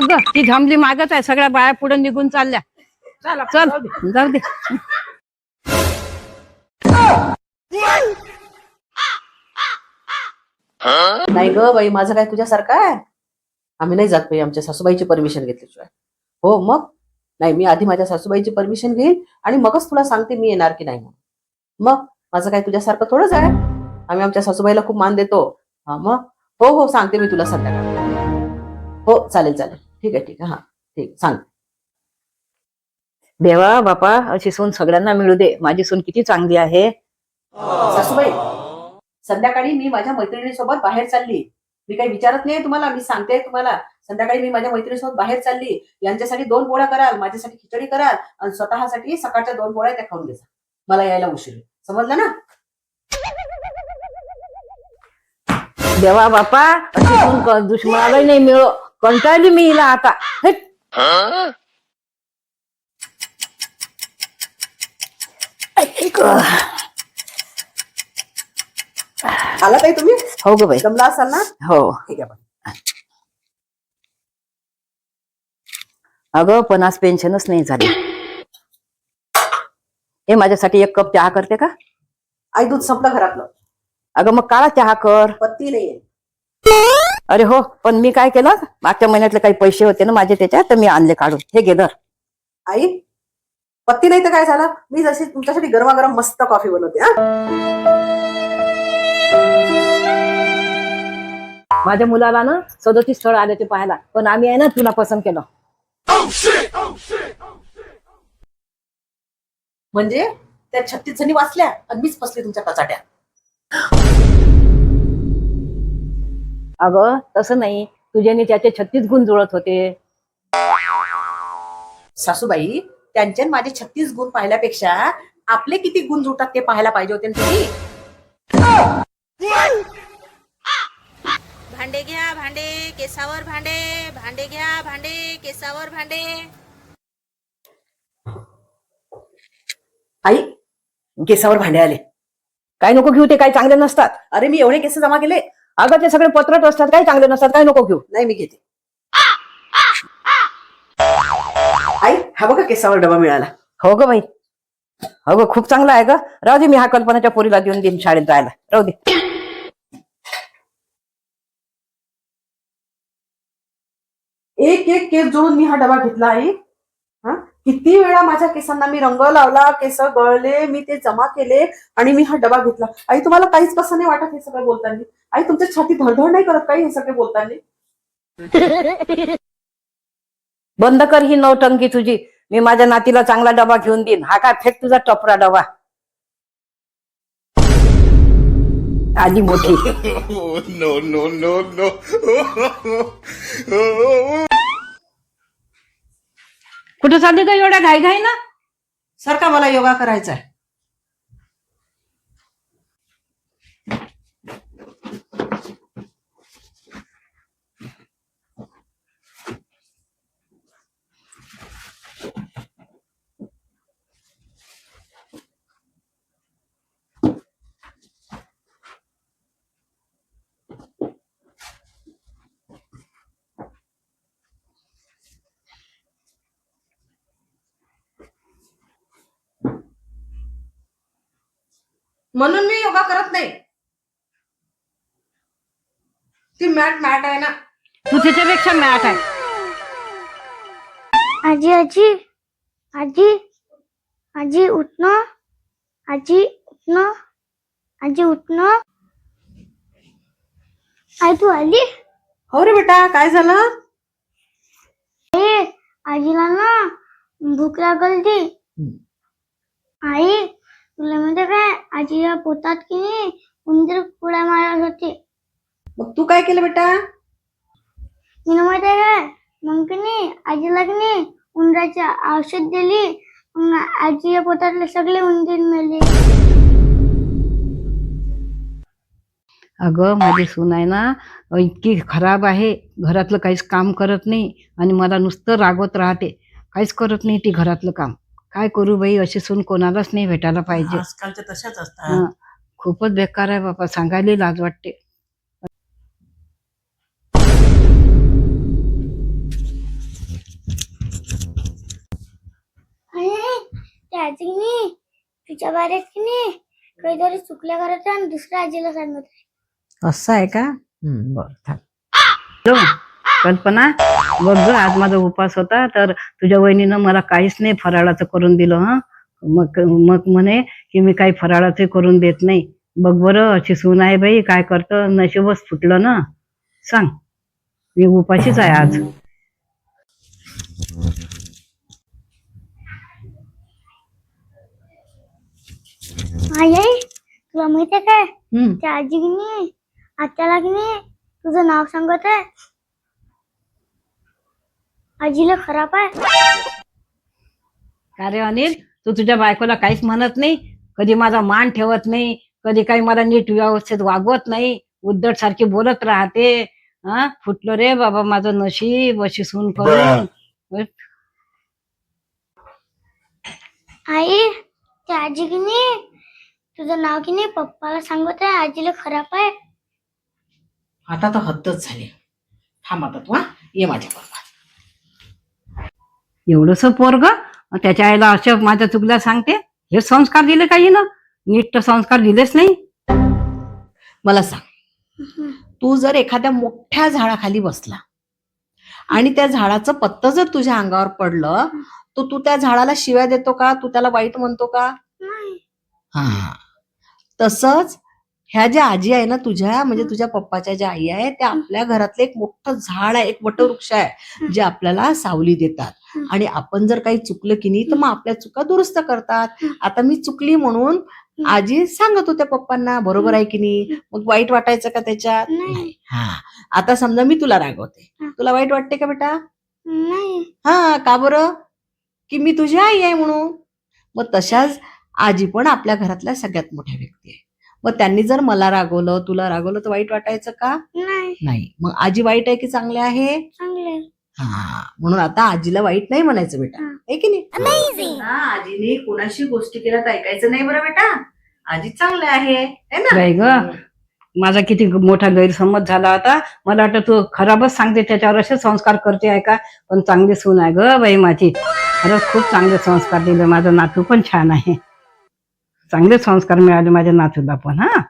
बघ ग, ती झमली मागच आहे, सगळ्या बाया पुढे निघून चालल्या. चल जाऊ दे. नाही ग बाई, माझं काय तुझ्यासारखं आहे? आम्ही नाही जात बाई आमच्या सासूबाईची परमिशन घेतल्याशिवाय. हो मग नाही, मी आधी माझ्या सासूबाईची परमिशन घेईन आणि मगच तुला सांगते मी येणार की नाही म्हणून. मग माझं काय तुझ्यासारखं थोडंच आहे. आम्ही आमच्या सासूबाईला खूप मान देतो. हा मग हो हो, सांगते मी तुला संध्याकाळी. हो चालेल चालेल, ठीक आहे ठीक आहे, हा ठीक, सांग. देवा बापा, अशी सून सगळ्यांना मिळू दे. माझी सून किती चांगली आहे. सासूबाई, संध्याकाळी मी माझ्या मैत्रिणीसोबत बाहेर चालली. मी काही विचारत नाही तुम्हाला, मी सांगते तुम्हाला. संध्याकाळी मी माझ्या मैत्रिणीसोबत बाहेर चालली. यांच्यासाठी 2 पोळ्या कराल, माझ्यासाठी खिचडी कराल आणि स्वतःसाठी सकाळच्या 2 पोळ्या त्या खाऊन घ्यायचा. मला यायला उशीर, समजलं ना? देवा बापा, अशी सून दुश्मनालाही नाही मिळो. कंटाळली मी हिला आता. हेट. आला ताई तुम्ही? हो ग बाई, जमला असाल ना? हो. ठीक आहे बाई. अगं पण आज पेन्शनच नाही झाली. हे माझ्यासाठी 1 कप चहा करते का? आई दूध संपलं घरातलं. अगं मग काळा चहा कर. पत्ती नाहीये. अरे हो, पण मी काय केलं, मागच्या महिन्यातले काही पैसे होते ना माझे त्याच्यात, तर मी आणले काढून. हे घे धर. आई, पत्ती नाही तर काय झालं? मी जशी तुमच्यासाठी गरमागरम मस्त कॉफी बनवते. माझ्या मुलाला ना 37 स्थळ आले ते पाहायला, पण आम्ही आहे ना तुला पसंत केलं. म्हणजे त्या 36 जणी वाचल्या आणि मीच फसले तुमच्या कचाट्या. अगं तसं नाही, तुझ्यानी त्याचे 36 गुण जुळत होते. सासूबाई, त्यांचे माझे 36 गुण पाहिल्यापेक्षा आपले किती गुण जुळतात ते पाहायला पाहिजे होते ना तुम्ही. भांडे घ्या भांडे, केसावर भांडे, भांडे घ्या भांडे, केसावर भांडे. आई, केसावर भांडे आले. काय नको घेऊ, ते काही चांगले नसतात. अरे मी एवढे केस जमा केले. अगं ते सगळे पत्रट असतात, काही चांगले नसतात, काय नको घेऊ. नाही मी घेते. आई, हा बघा केसावर डबा मिळाला. हो ग बाई, हो ग, खूप चांगला आहे ग. राहू दे, मी हा कल्पनाच्या पोरीला देऊन देईन शाळेत जायला. राहू दे. एक एक केस जोडून मी हा डबा घेतला आई. हा, किती वेळा माझ्या केसांना मी रंग लावला, केस गळले, मी ते जमा केले आणि मी हा डबा घेतला. आई, तुम्हाला काहीच कसं नाही वाटत हे सगळं बोलताना? आई, तुमच्या छाती धडधड नाही करत काही हे सगळे बोलताना? बंद कर ही नौटंकी तुझी. मी माझ्या नातीला चांगला डबा घेऊन देईन. हा काय फेक तुझा टपरा डबा. आजी मोठी. No, no, no, no. कुठे चालली का एवढ्या घाई घाई ना? सर का मला योगा करायचा आहे. म्हणून मी योगा करत नाही. ती मॅट आहे ना. तू तिच्यापेक्षा मॅट आहे. आजी आजी आजी आजी उठणं, आजी उठणं, आजी उठणं. आई तू आली? हो रे बेटा, काय झालं? आजीला ना भूक लागली. आई तुला माहिती काय, आजीला पोटात की नाही उंदीर पुड्या मारत होती. मग तू काय केलं बेटा? मी माहिती काय, मग की नाही आजीला की नाही उंदराची औषध दिली. मग आजीच्या पोटातले सगळे उंदीर मेले. अगं माझी सून आहे ना, इतकी खराब आहे. घरातलं काहीच काम करत नाही आणि मला नुसतं रागवत राहते. काहीच करत नाही ती घरातलं काम. काय करू बाई, अशी सून कोणालाच नाही भेटायला पाहिजे. आजकालच्या तशाच असतात. खूपच बेकार आहे बाबा, सांगायला लाज वाटते. आजी की नाही तुझ्या बारेत की नाही काहीतरी चुकल्या करत आणि दुसऱ्या आजीला सांगत आहे. असं आहे का? बरं थांब. हॅलो कल्पना, बघ ग, आज माझा उपास होता तर तुझ्या वहिनीनं मला काहीच नाही फराळाचं करून दिलं. हा मग मग म्हणे की मी काही फराळाचं करून देत नाही. बघ बरं, अशी सून आहे बाई, काय करतं, नशीबच फुटलं ना. सांग, मी उपाशीच आहे आज. आई तुला माहित आहे काय त्या आजी की नाही आत्याला की नाही तुझं नाव सांगत आहे. आजीला खराब आहे. का रे अनिल, तू तुझ्या बायकोला काहीच म्हणत नाही, कधी माझा मान ठेवत नाही, कधी काही मला नीट व्यवस्थित वागवत नाही, उद्धट सारखी बोलत राहते. हा फुटलं रे बाबा माझं नशीब, अशी सून करून. आई त्या आजी की नाही तुझं नाव की नाही पप्पाला सांगत आहे. आजीला खराब आहे. आता तर हद्दच झाली. थांब आता तू, हा ये माझ्या बरोबर. एवढंस पोरग त्याच्या आईला असं माझ्या चुकल्या सांगते. हे संस्कार दिले काही ना, नीट तर संस्कार दिलेच नाही. मला सांग, तू जर एखाद्या मोठ्या झाडाखाली बसला आणि त्या झाडाचं पत्तं जर तुझ्या अंगावर पडलं तर तू त्या झाडाला शिव्या देतो का? तू त्याला वाईट म्हणतो का? नाही. हा, तसंच ह्या ज्या आजी आहे ना तुझ्या, म्हणजे तुझ्या पप्पाच्या ज्या आई आहे, त्या आपल्या घरातलं एक मोठं झाड आहे, एक वटवृक्ष आहे, जे आपल्याला सावली देतात. आणि आपण जर काही चुकलं की नाही तर मग आपल्या चुका दुरुस्त करतात. आता मी चुकली म्हणून आजी सांगत होत्या पप्पांना, बरोबर आहे की नाही? मग वाईट वाटायचं का त्याच्यात? नाही. हा, आता समजा मी तुला रागवते, तुला वाईट वाटते का बेटा? नाही. हा, का बरं? की मी तुझी आई आहे म्हणून. मग तशाच आजी पण आपल्या घरातल्या सगळ्यात मोठ्या व्यक्ती आहे. मग त्यांनी जर मला रागवलं, तुला रागवलं तर वाईट वाटायचं का? नाही. नाही. मग आजी वाईट आहे की चांगले आहे? चांगले. हा, म्हणून आता आजीला वाईट नाही म्हणायचं बेटा, आहे की नाही? हा, आजीने कोणाशी गोष्टी केल्या तर ऐकायचं नाही बरं बेटा. आजी चांगलं आहे, है ना? बाई ग, माझा किती मोठा गैरसमज झाला होता. मला वाटतं तू खराबच सांगते, त्याच्यावर असे संस्कार करते आहे का? पण चांगली सून आहे ग बाई माझी. खरंच खूप चांगले संस्कार दिले. माझा नातू पण छान आहे. चांगले संस्कार मिळाले माझ्या नातूला पण. हा